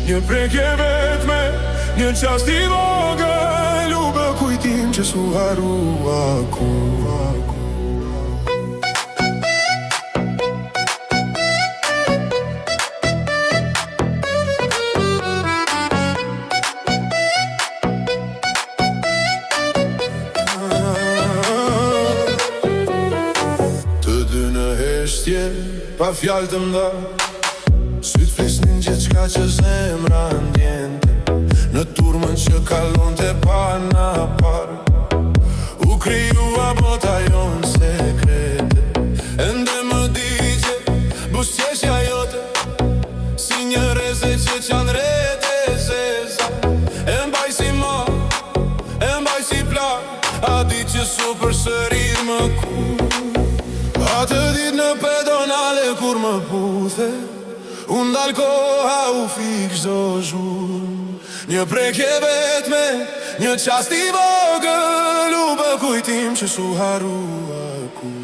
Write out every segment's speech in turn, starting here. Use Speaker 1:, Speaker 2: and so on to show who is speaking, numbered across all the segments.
Speaker 1: Një prekje vetme, një qast I vogël, u bë kujtim që su harua kur. Të dy në heshtje, pa fjallë të mda, sytë flisnin gjithë qka që zemra ndjente, në turmën që kalon të pa na parë. U kryua bota jonë sekrete, ende më digje busqeshja jote, si një reze që qanë rete zeza. E mbaj si ma, e mbaj si plak, a di që su për sërit më kur. Atë dit në pedonale kur më puthe, unë dal koha u fik çdo zhurmë. Një prekje vetme, një qast I vogël, u bë kujtim që su harua kur.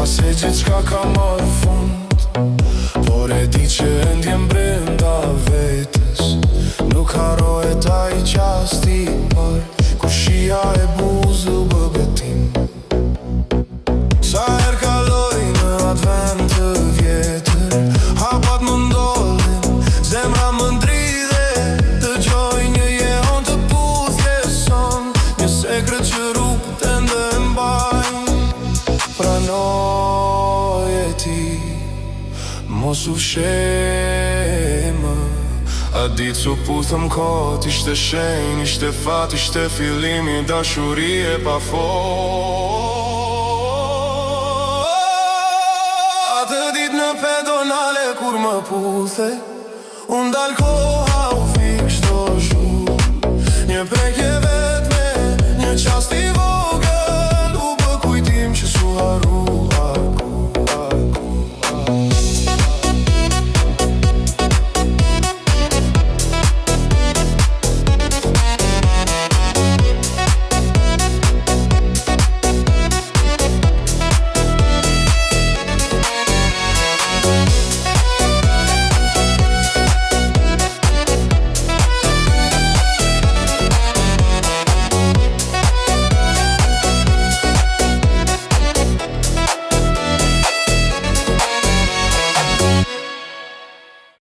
Speaker 1: Se gjithë qka ka marrë fund, por e di që endjem brenda vetës. Nuk harohet ai qasti par, ku shia e buzë u bë betim. Sa her kaloj në atë vend të vjetër, hapat më ndodhin, zemra më ndridhe. Dëgjoj një jeon të puthje son, një sekret që rrugët ende mbajnë. Pranoj e ti, mos u fshemë. A ditë su puthëm kot, ishte shenjë, ishte fat, ishte fillimi dashurie pa fol. Atë ditë në pedonale kur më puthe, unë dal kohë